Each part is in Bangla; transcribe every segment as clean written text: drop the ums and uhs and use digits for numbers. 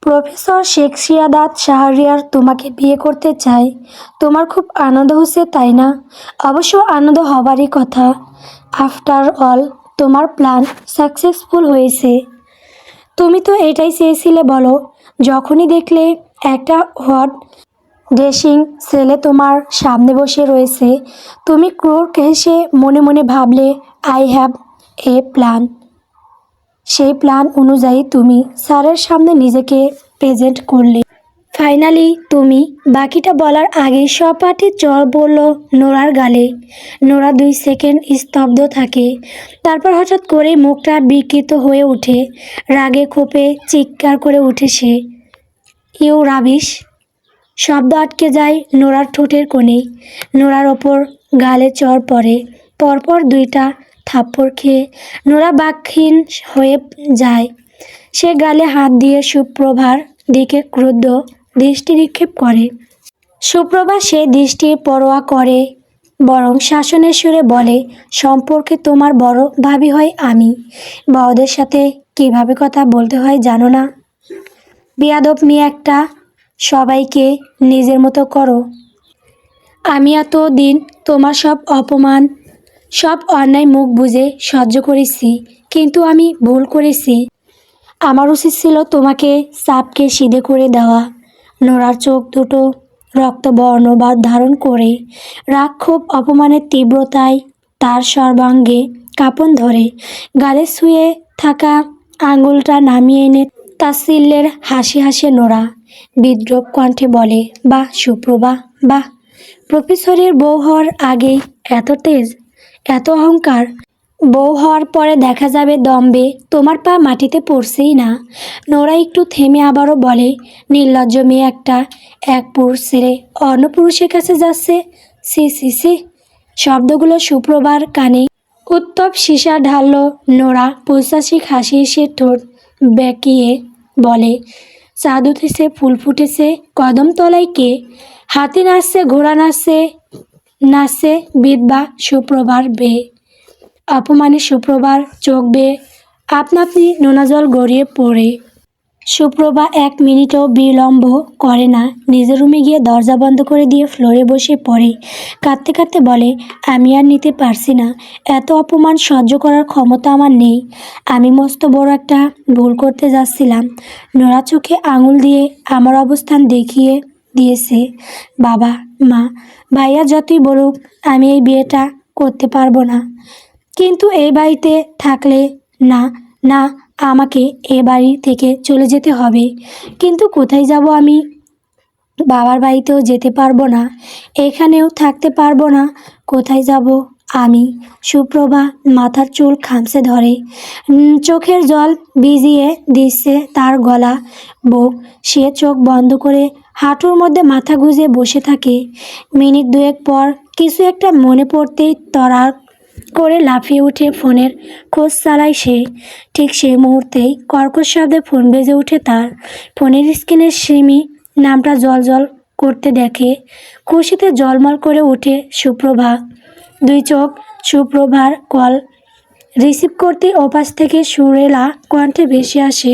প্রফেসর শেখ সিয়াদাত শাহরিয়ার তোমাকে বিয়ে করতে চায়। তোমার খুব আনন্দ হচ্ছে তাই না? অবশ্য আনন্দ হবারই কথা। আফটার অল তোমার প্ল্যান সাকসেসফুল হয়েছে। তুমি তো এটাই চেয়েছিলে বলো। যখনই দেখলে একটা হট ড্রেসিং ছেলে তোমার সামনে বসে রয়েছে, তুমি ক্রোর হেসে মনে মনে ভাবলে আই হ্যাভ এ প্ল্যান। সেই প্ল্যান অনুযায়ী তুমি স্যারের সামনে নিজেকে প্রেজেন্ট করলে। ফাইনালি তুমি বাকিটা বলার আগেই সপাটে চর পড়ল নোরার গালে। নোরা 2 সেকেন্ড স্তব্ধ থাকে, তারপর হঠাৎ করে মুখটা বিকৃত হয়ে ওঠে। রাগে ক্ষোভে চিৎকার করে ওঠে সে, ইউ রাবিশ! শব্দ আটকে যায় নোরার ঠোঁটের কোণে। নোরার ওপর গালে চর পড়ে। পরপর 2টা থাপ্পড় খেয়ে নোরা বাকহীন হয়ে যায়। সে গালে হাত দিয়ে সুপ্রভার দিকে ক্রুদ্ধ দৃষ্টি নিক্ষেপ করে। সুপ্রভা সে দৃষ্টির পরোয়া করে, বরং শাসনের সুরে বলে, সম্পর্কে তোমার বড় ভাবি হয় আমি। বড়দের সাথে কিভাবে কথা বলতে হয় জানো না? বেয়াদব মেয়ে একটা, সবাইকে নিজের মতো করো। আমি এত দিন তোমার সব অপমান, সব অন্যায় মুখ বুজে সহ্য করেছি, কিন্তু আমি ভুল করেছি। আমার উচিত ছিল তোমাকে চাপকে সিধে করে দেওয়া। নোরার চোখ দুটো রক্তবর্ণ বা ধারণ করে। রাগ ক্ষোভ অপমানের তীব্রতায় তার সর্বাঙ্গে কাঁপন ধরে। গালে শুয়ে থাকা আঙুলটা নামিয়ে এনে তাচ্ছিল্যের হাসি হাসে নোরা। বিদ্রূপ কণ্ঠে বলে, বাহ সুপ্রভা, বাহ! প্রফেসরের বউ হওয়ার আগেই এত তেজ, এত অহংকার। বউ হওয়ার পরে দেখা যাবে দম্বে তোমার পা মাটিতে পড়ছেই না। নোরা একটু থেমে আবারও বলে, নির্লজ্জ মেয়ে একটা, এক পুরুষ ছেড়ে অন্য পুরুষের কাছে যাচ্ছে। সি সি সি! শব্দগুলো সুপ্রভার কানে উত্তপ সীসা ঢালল। নোরা পৈশাচিক হাসি এসে ঠোঁট বেঁকিয়ে বলে, চাঁদ উঠেছে, ফুল ফুটেছে, কদম তলায় কে? হাতি নাচছে, ঘোড়া নাচছে, নাচছে বিধবা সুপ্রভার বেয়ে। অপমানে সুপ্রভার চোখ বেয়ে আপনা আপনি নোনা জল গড়িয়ে পড়ে। সুপ্রভা 1 মিনিটও বিলম্ব করে না, নিজের রুমে গিয়ে দরজা বন্ধ করে দিয়ে ফ্লোরে বসে পড়ে। কাঁদতে কাঁদতে বলে, আমি আর নিতে পারছি না। এত অপমান সহ্য করার ক্ষমতা আমার নেই। আমি মস্ত বড় একটা ভুল করতে যাচ্ছিলাম। নোরা চোখে আঙুল দিয়ে আমার অবস্থান দেখিয়ে দিয়েছে। বাবা মা ভাইয়া যতই বলুক আমি এই বিয়েটা করতে পারবো না। কিন্তু এই বাড়িতে থাকলে না, না, আমাকে এ বাড়ি থেকে চলে যেতে হবে। কিন্তু কোথায় যাব আমি? বাবার বাড়িতেও যেতে পারবো না, এখানেও থাকতে পারবো না। কোথায় যাব আমি? সুপ্রভা মাথার চুল খামচে ধরে। চোখের জল ভিজিয়ে দিচ্ছে তার গলা, বুক। সে চোখ বন্ধ করে হাঁটুর মধ্যে মাথা গুঁজে বসে থাকে। মিনিট 2 পর কিছু একটা মনে পড়তেই তড়াক করে লাফিয়ে উঠে ফোনের খোঁজ চালায় সে। ঠিক সেই মুহূর্তেই কর্কশ শব্দে ফোন বেজে ওঠে তার। ফোনের স্ক্রিনে সিমি নামটা জল করতে দেখে। খুশিতে জলমল করে ওঠে সুপ্রভা। 2 চোখ সুপ্রভার কল রিসিভ করতে ওপাশ থেকে সুরেলা কণ্ঠে ভেসে আসে,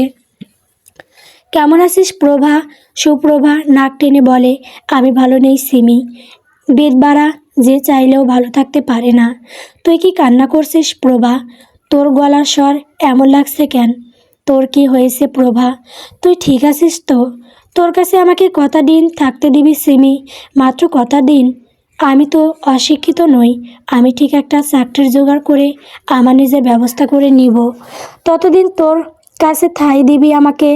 কেমন আছিস প্রভা? সুপ্রভা নাক টেনে বলে, আমি ভালো নেই সিমি। বেদবাড়া যে চাইলেও ভালো থাকতে পারে না। তুই কি কান্না করছিস প্রভা? তোর গলার স্বর এমন লাগছে কেন? তোর কি হয়েছে প্রভা? তুই ঠিক আছিস তো? তোর কাছে আমাকে কটা দিন থাকতে দিবি সিমি? মাত্র কটা দিন? আমি তো অশিক্ষিত নই। আমি ঠিক একটা চাকরির জোগাড় করে আমার নিজের ব্যবস্থা করে নিব। ততদিন তোর কাছে ঠাঁই দিবি আমাকে।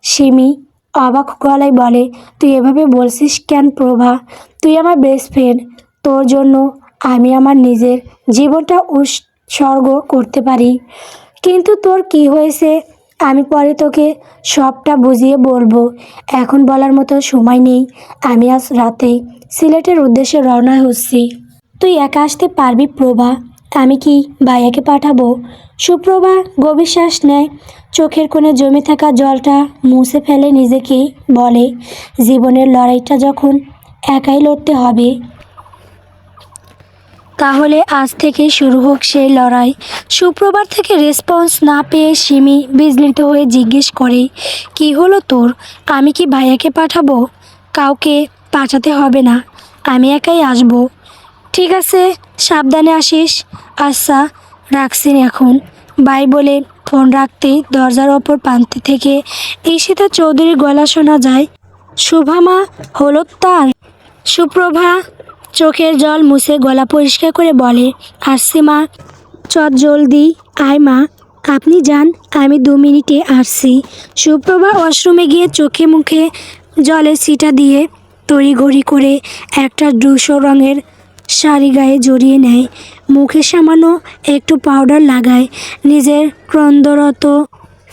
সিমি অবাক গলায় বলে, তুই এভাবে বলছিস কেন প্রভা? তুই আমার বেস্ট ফ্রেন্ড। তোর জন্য আমি আমার নিজের জীবনটা উৎসর্গ করতে পারি। কিন্তু তোর কি হয়েছে আমি পরে তোকে সবটা বুঝিয়ে বলবো। এখন বলার মতো সময় নেই। আমি আজ রাতেই সিলেটের উদ্দেশ্যে রওনা হচ্ছি। তুই একা আসতে পারবি প্রভা? আমি কি ভাইয়াকে পাঠাবো? সুপ্রভা গভীর শ্বাস নেয়, চোখের কোণে জমে থাকা জলটা মুছে ফেলে নিজেকেই বলে, জীবনের লড়াইটা যখন একাই লড়তে হবে তাহলে আজ থেকে শুরু হোক সেই লড়াই। সুপ্রভাত থেকে রেসপন্স না পেয়ে সিমি বিচলিত হয়ে জিজ্ঞেস করে, কি হলো তোর? আমি কি ভাইয়াকে পাঠাবো? কাউকে পাঠাতে হবে না, আমি একাই আসবো। ঠিক আছে, সাবধানে আসিস। আচ্ছা, রাখছি এখন, বাই বলে ফোন রাখতেই দরজার ওপর প্রান্ত থেকে ঈশিতা চৌধুরীর গলা শোনা যায়, শুভামা, হলো তার? সুপ্রভা চোখের জল মুছে গলা পরিষ্কার করে বলে, আসছি মা। চট জলদি আয় মা, আপনি যান, আমি 2 মিনিটে আসছি। সুপ্রভা ওয়াশরুমে গিয়ে চোখে মুখে জলে ছিটা দিয়ে তড়িঘড়ি করে একটা ধূসর রঙের শাড়ি গায়ে জড়িয়ে নেয়, মুখে সামান্য একটু পাউডার লাগায়, নিজের ক্রন্দরত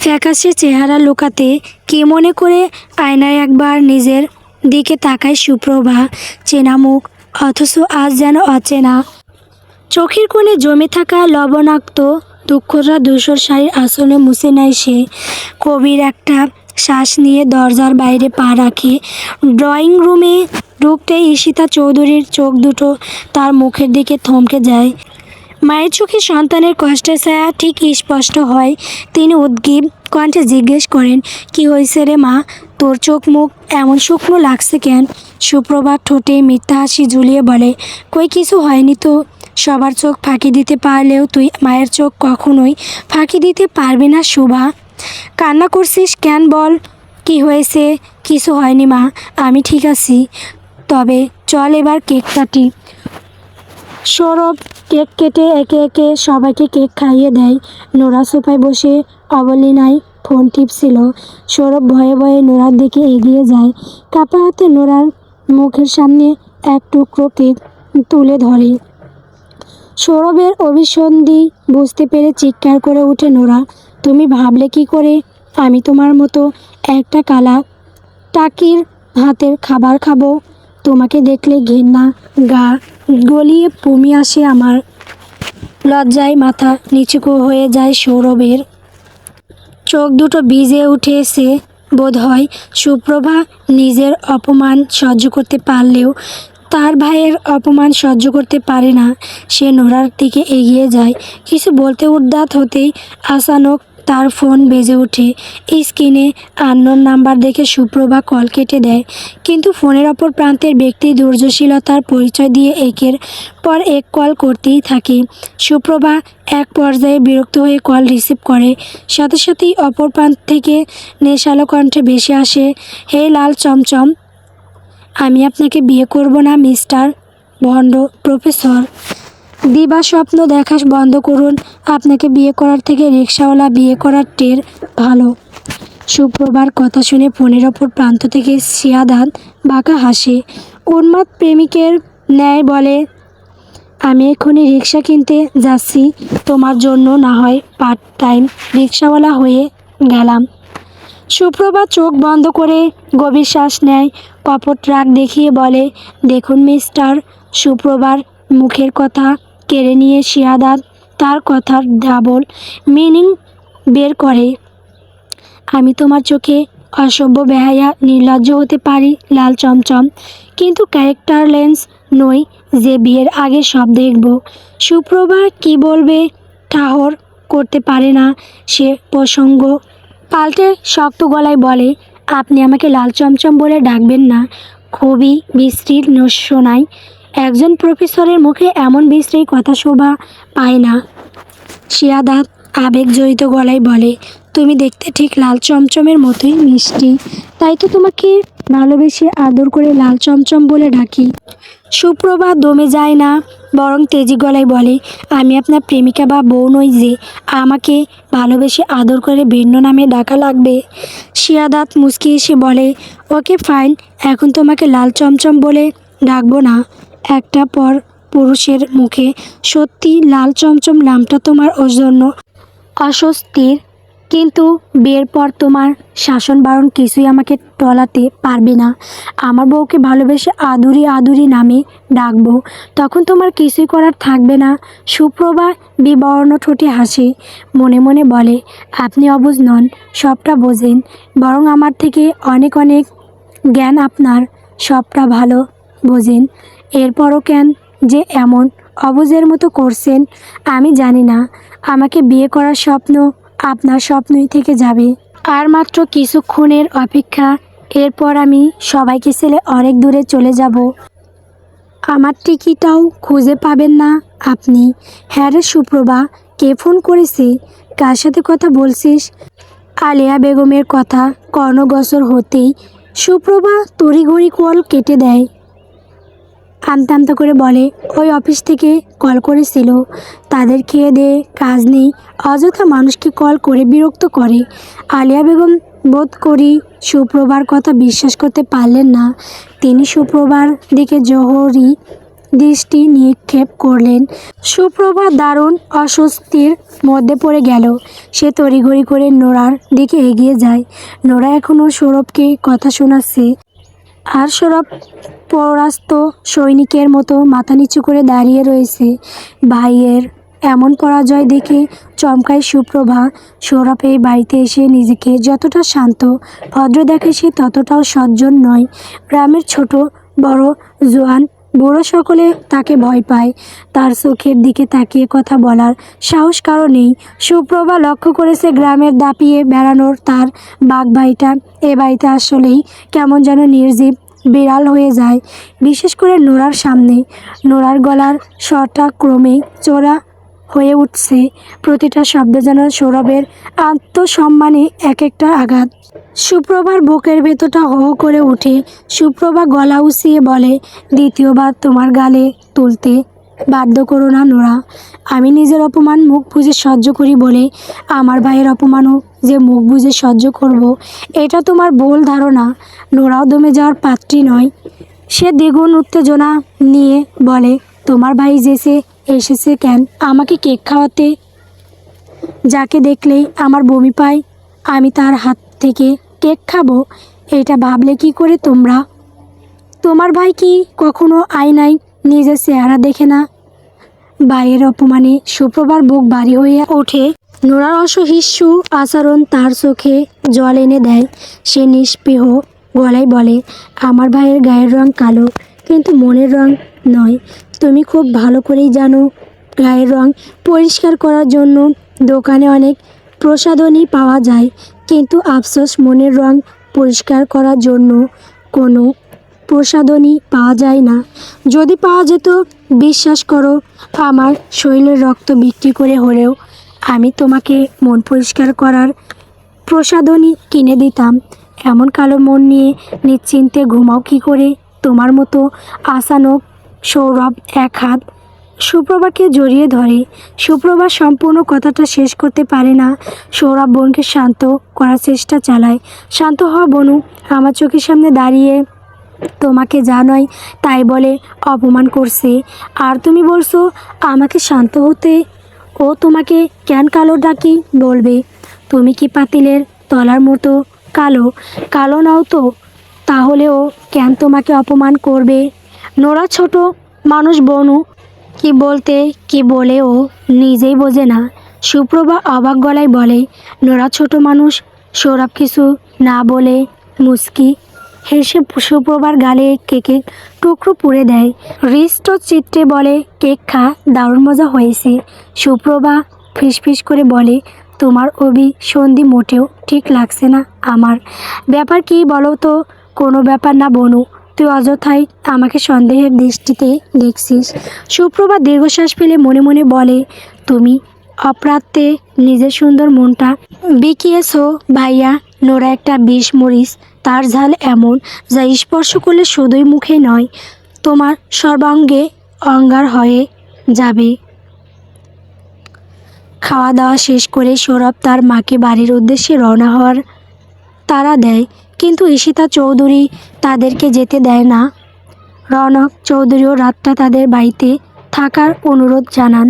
ফ্যাকাশে চেহারা লুকাতে কি মনে করে আয়নায় একবার নিজের দিকে তাকায় সুপ্রভা। চেনা মুখ, অথচ আজ যেন অচেনা। চোখের কোণে জমে থাকা লবণাক্ত দুঃখরা ধূসর শাড়ির আসনে মুছে নেয় সে। কবির একটা শ্বাস নিয়ে দরজার বাইরে পা রাখে। ড্রয়িং রুমে ঢুকতেই ঈশিতা চৌধুরীর চোখ দুটো তার মুখের দিকে থমকে যায়। মায়ের চোখে সন্তানের কষ্টের ছায়া ঠিক স্পষ্ট হয়। তিনি উদ্গ্রীব কণ্ঠে জিজ্ঞেস করেন, কি হয়েছে রে মা? তোর চোখ মুখ এমন শুকনো লাগছে কেন? সুপ্রভাত ঠোঁটে মিথ্যা হাসি ঝুলিয়ে বলে, কই কিছু হয়নি তো। সবার চোখ ফাঁকি দিতে পারলেও তুই মায়ের চোখ কখনোই ফাঁকি দিতে পারবি না শোভা। কান্না করছিস কেন বল, কি হয়েছে? কিছু হয়নি মা, আমি ঠিক আছি। তবে চল এবার কেক কাটি। সৌরভ কেক কেটে একে একে সবাইকে কেক খাইয়ে দেয়। নোরা সোফায় বসে অবলীনায় ফোন টিপছিল। সৌরভ ভয়ে ভয়ে নোরার দিকে এগিয়ে যায়, কাপা হাতে নোরার মুখের সামনে এক টুকরো কেক তুলে ধরে। সৌরভের অভিসন্ধি বুঝতে পেরে চিৎকার করে ওঠে নোরা, তুমি ভাবলে কি করে আমি তোমার মতো একটা কালা টাকির হাতের খাবার খাবো? তোমাকে দেখলে ঘেন্না গা গলিয়ে বমি আসে আমার। লজ্জায় মাথা নিচু হয়ে যায় সৌরভের, চোখ দুটো ভিজে উঠেছে বোধহয়। সুপ্রভা নিজের অপমান সহ্য করতে পারলেও তার ভাইয়ের অপমান সহ্য করতে পারে না। সে নোরার দিকে এগিয়ে যায়, কিছু বলতে উদ্যত হতেই আচানক তার ফোন বেজে ওঠে। স্ক্রিনে আননোন নাম্বার দেখে সুপ্রভা কল কেটে দেয়, কিন্তু ফোনের অপর প্রান্তের ব্যক্তি ধৈর্যশীলতার পরিচয় দিয়ে একের পর এক কল করতেই থাকে। সুপ্রভা এক পর্যায়ে বিরক্ত হয়ে কল রিসিভ করে, সাথে সাথেই অপর প্রান্ত থেকে নেশালো কণ্ঠে ভেসে আসে, হে লাল চমচম, আমি আপনাকে বিয়ে করব না মিস্টার ভণ্ড প্রফেসর। দিবা স্বপ্ন দেখা বন্ধ করুন, আপনাকে বিয়ে করার থেকে রিক্সাওয়ালা বিয়ে করার টের ভালো। সুপ্রভার কথা শুনে ফোনের ওপর প্রান্ত থেকে শিয়াদাত বাঁকা হাসে, উন্মাদ প্রেমিকের ন্যায় বলে, আমি এক্ষুনি রিক্সা কিনতে যাচ্ছি, তোমার জন্য না হয় পার্ট টাইম রিক্সাওয়ালা হয়ে গেলাম। সুপ্রভা চোখ বন্ধ করে গভীর শ্বাস নেয়, কপট রাগ দেখিয়ে বলে, দেখুন মিস্টার। সুপ্রভার মুখের কথা কেড়ে নিয়ে শিয়াদাত তার কথার ডাবল মিনিং বের করে, আমি তোমার চোখে অসভ্য, বেহায়া, নির্লজ্জ হতে পারি লাল চমচম, কিন্তু ক্যারেক্টারলেস নই যে বিয়ের আগে সব দেখব। সুপ্রভা কি বলবে ঠাহর করতে পারে না সে প্রসঙ্গ পাল্টে শক্ত গলায় বলে, আপনি আমাকে লাল চমচম বলে ডাকবেন না, খুবই বিশ্রী শোনায়। একজন প্রফেসরের মুখে এমন বিশ্রী কথা শোভা পায় না। শিয়াদাত আবেগজড়িত গলায় বলে, তুমি দেখতে ঠিক লাল চমচমের মতোই মিষ্টি, তাই তো তোমাকে ভালোবেসে আদর করে লাল চমচম বলে ডাকি। সুপ্রভা দমে যায় না, বরং তেজি গলায় বলে, আমি আপনার প্রেমিকা বা বউ নই যে আমাকে ভালোবেসে আদর করে ভিন্ন নামে ডাকা লাগবে। শিয়াদাত মুচকি এসে বলে, ওকে ফাইন, এখন তোমাকে লাল চমচম বলে ডাকবো না। একটা পর পুরুষের মুখে সত্যি লাল চমচম নামটা তোমার জন্য অস্বস্তির, কিন্তু বিয়ের পর তোমার শাসন বারণ কিছুই আমাকে টলাতে পারবে না। আমার বউকে ভালোবেসে আদুরি আদুরি নামে ডাকবো, তখন তোমার কিছুই করার থাকবে না। সুপ্রভা বিবর্ণ ঠোঁটে হাসে, মনে মনে বলে, আপনি অবুঝ নন, সবটা বোঝেন, বরং আমার থেকে অনেক অনেক জ্ঞান আপনার, সবটা ভালো বোঝেন। এরপরও কেন যে এমন অবুঝের মতো করছেন। আমি জানি না, আমাকে বিয়ে করার স্বপ্ন আপনার স্বপ্নই থেকে যাবে। আর মাত্র কিছুক্ষণের অপেক্ষা, এরপর আমি সবাইকে ছেড়ে অনেক দূরে চলে যাব। আমার টিকিটাও খুঁজে পাবেন না আপনি। হ্যাঁ রে সুপ্রভা, কে ফোন করেছে? কার সাথে কথা বলছিস? আলিয়া বেগমের কথা কর্ণগোচর হতেই সুপ্রভা তড়িঘড়ি কল কেটে দেয়। আমতা আমতা করে বলে, ওই অফিস থেকে কল করেছিল। তাদের খেয়ে দিয়ে কাজ নেই, অযথা মানুষকে কল করে বিরক্ত করে। আলিয়া বেগম বোধ করি সুপ্রভার কথা বিশ্বাস করতে পারলেন না। তিনি সুপ্রভার দিকে জোহরি দৃষ্টি নিক্ষেপ করলেন। সুপ্রভা দারুণ অস্বস্তির মধ্যে পড়ে গেল। সে তড়িঘড়ি করে নোরার দিকে এগিয়ে যায়। নোরা এখনও সৌরভকে কথা শোনাচ্ছে, আর সৌরভ পরাস্ত সৈনিকের মতো মাথা নিচু করে দাঁড়িয়ে রয়েছে। ভাইয়ের এমন পরাজয় দেখে চমকায় সুপ্রভা। সৌরভ এই বাড়িতে এসে নিজেকে যতটা শান্ত ভদ্র দেখে, সে ততটাও সজ্জন নয়। গ্রামের ছোট বড় জোয়ান বুড়ো সকলে তাকে ভয় পায়। তার চোখের দিকে তাকিয়ে কথা বলার সাহস কারো নেই। সুপ্রভা লক্ষ্য করেছে গ্রামের দাপিয়ে বেড়ানোর তার বাঘ ভাইটা এ বাড়িতে আসলেই কেমন যেন নির্জীব বিড়াল হয়ে যায়, বিশেষ করে নোরার সামনে। নোরার গলার স্বরটা ক্রমেই চড়া হয়ে উঠছে। প্রতিটা শব্দ যেন সৌরভের আত্মসম্মানে এক একটা আঘাত। সুপ্রভার বুকের ভেতরটা হো হো করে ওঠে। সুপ্রভা গলা উঁচিয়ে বলে, দ্বিতীয়বার তোমার গালে তুলতে বাধ্য করো না নোরা। আমি নিজের অপমান মুখ বুজে সহ্য করি বলে আমার ভাইয়ের অপমানও যে মুখ বুজে সহ্য করব, এটা তোমার ভুল ধারণা। নোরাও দমে যাওয়ার পাত্রী নয়। সে দ্বিগুণ উত্তেজনা নিয়ে বলে, তোমার ভাই যেসে এসেছে কেন আমাকে কেক খাওয়াতে? যাকে দেখলেই আমার বমি পায়, আমি তার হাত থেকে কেক খাবো? এটা ভাবলে কি করে তোমরা? তোমার ভাই কি কখনো আয়নায় নিজের চেহারা দেখে না? ভাইয়ের অপমানে সুপ্রভার বুক ভারী হয়ে ওঠে। নোরার অসহিষ্ণু আচরণ তার চোখে জল এনে দেয়। সে নিষ্পৃহ গলায় বলে, আমার ভাইয়ের গায়ের রং কালো, কিন্তু মনের রং নয়। তুমি খুব ভালো করেই জানো, গায়ের রং পরিষ্কার করার জন্য দোকানে অনেক প্রসাধনী পাওয়া যায়, কিন্তু আফসোস মনের রং পরিষ্কার করার জন্য কোনো প্রসাধনী পাওয়া যায় না। যদি পাওয়া যেত, বিশ্বাস করো, আমার শরীরের রক্ত বিক্রি করে হলেও আমি তোমাকে মন পরিষ্কার করার প্রসাধনী কিনে দিতাম। এমন কালো মন নিয়ে নিশ্চিন্তে ঘুমাও কী করে? তোমার মতো আচানক। সৌরভ এক হাত সুপ্রভাকে জড়িয়ে ধরে। সুপ্রভা সম্পূর্ণ কথাটা শেষ করতে পারে না। সৌরভ বোনকে শান্ত করার চেষ্টা চালায়। শান্ত হও বনু, আমার চোখের সামনে দাঁড়িয়ে তোমাকে যা নয় তাই বলে অপমান করছে, আর তুমি বলছো আমাকে শান্ত হতে? ও তোমাকে কেন কালো ডাকি বলবে? তুমি কি পাতিলের তলার মতো কালো? কালো নাও তো, তাহলে ও কেন তোমাকে অপমান করবে? নোরা ছোট মানুষ বনু, কি বলতে কি বলে ও নিজেই বোঝে না। সুপ্রভা অবাক গলায় বলে, নোরা ছোট মানুষ? সৌরভ কিছু না বলে মুচকি হেসে সুপ্রভার গালে কেকের টুকরো পুড়ে দেয়। হৃষ্ট চিত্রে বলে, কেক খা, দারুণ মজা হয়েছে। সুপ্রভা ফিসফিস করে বলে, তোমার অভিসন্ধি মোটেও ঠিক লাগছে না আমার। ব্যাপার কি বলো তো? কোনো ব্যাপার না বনু, তুই অযথাই আমাকে সন্দেহের দৃষ্টিতে দেখছিস। সুপ্রভা দীর্ঘশ্বাস ফেলে মনে মনে বলে, তুমি অপ্রাত্যে নিজের সুন্দর মনটা বিকিয়েছ ভাইয়া। নোরা একটা বিষ মরিচ, তার ঝাল এমন যা স্পর্শ করলে শুধুই মুখে নয়, তোমার সর্বাঙ্গে অঙ্গার হয়ে যাবে। খাওয়া দাওয়া শেষ করে সৌরভ তার মাকে বাড়ির উদ্দেশ্যে রওনা হওয়ার তাড়া দেয়, কিন্তু ঈশিতা চৌধুরী তাদেরকে যেতে দেয় না। রৌনক চৌধুরীও রাতটা তাদের বাড়িতে থাকার অনুরোধ জানান।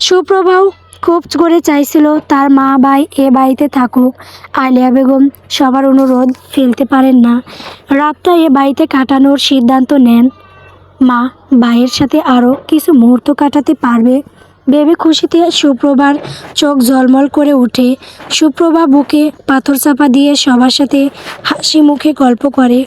সুপ্রভাও খুব করে চাইছিল তার মা ভাই এ বাড়িতে থাকুক। আলিয়া বেগম সবার অনুরোধ ফেলতে পারেন না। রাতটা এ বাড়িতে কাটানোর সিদ্ধান্ত নেন। মা ভাইয়ের সাথে আরও কিছু মুহূর্ত কাটাতে পারবে ভেবে খুশিতে সুপ্রভার চোখ ঝলমল করে ওঠে। সুপ্রভা বুকে পাথর চাপা দিয়ে সবার সাথে হাসি মুখে গল্প করে।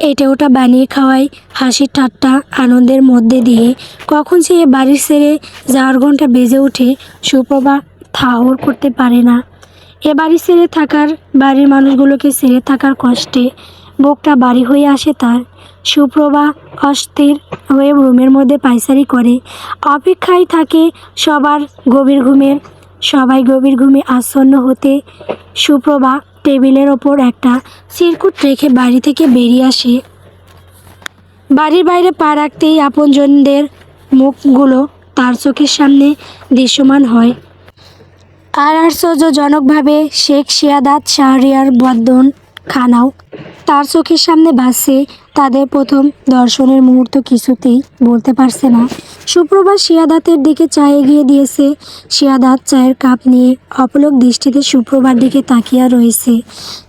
এটা ওটা বানিয়ে খাওয়াই হাসি ঠাট্টা আনন্দের মধ্যে দিয়ে কখন সে এ বাড়ি ছেড়ে যাওয়ার ঘন্টা বেজে ওঠে সুপ্রভা ঠাহর করতে পারে না। এ বাড়ি ছেড়ে থাকার বাড়ির মানুষগুলোকে ছেড়ে থাকার কষ্টে বুকটা ভারী হয়ে আসে তার। সুপ্রভা অস্থির হয়ে রুমের মধ্যে পায়চারি করে, অপেক্ষায় থাকে সবার গভীর ঘুমের। সবাই গভীর ঘুমে আচ্ছন্ন হতে সুপ্রভা টেবিলের ওপর একটা চিরকুট রেখে বাড়ি থেকে বেরিয়ে আসে। বাড়ির বাইরে পা রাখতেই আপনজনদের মুখগুলো তার চোখের সামনে দৃশ্যমান হয়। আর আশ্চর্যজনকভাবে শেখ সিয়াদাত শাহরিয়ার বদন খানাও তার চোখের সামনে ভাসছে। তাদের প্রথম দর্শনের মুহূর্ত কিছুতেই বলতে পারছে না। সুপ্রভা সিয়াদাতের দিকে চা এগিয়ে দিয়েছে। সিয়াদাত চায়ের কাপ নিয়ে অপলক দৃষ্টিতে সুপ্রভার দিকে তাকিয়ে রয়েছে।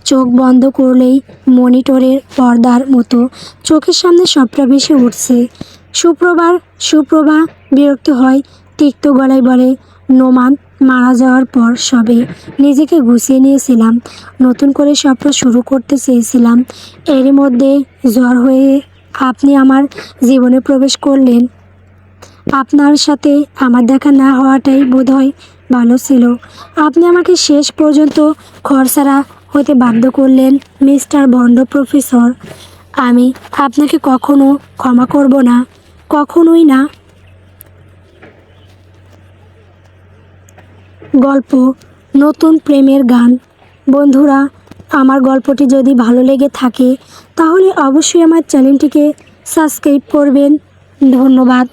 চোখ বন্ধ করলেই মনিটরের পর্দার মতো চোখের সামনে সবটা ভেসে উঠছে। সুপ্রভা বিরক্ত হয়, তিক্ত গলায় বলে, নোমান মারা যাওয়ার পর সবে নিজেকে গুছিয়ে নিয়েছিলাম, নতুন করে সবটা শুরু করতে চেয়েছিলাম। এরই মধ্যে জ্বর হয়ে আপনি আমার জীবনে প্রবেশ করলেন। আপনার সাথে আমার দেখা না হওয়াটাই বোধহয় ভালো ছিল। আপনি আমাকে শেষ পর্যন্ত ঘরছাড়া হতে বাধ্য করলেন মিস্টার ভণ্ড প্রফেসর। আমি আপনাকে কখনো ক্ষমা করব না, কখনোই না। গল্প নতুন প্রেমের গান। বন্ধুরা, আমার গল্পটি যদি ভালো লেগে থাকে তাহলে অবশ্যই আমার চ্যানেলটিকে সাবস্ক্রাইব করবেন। ধন্যবাদ।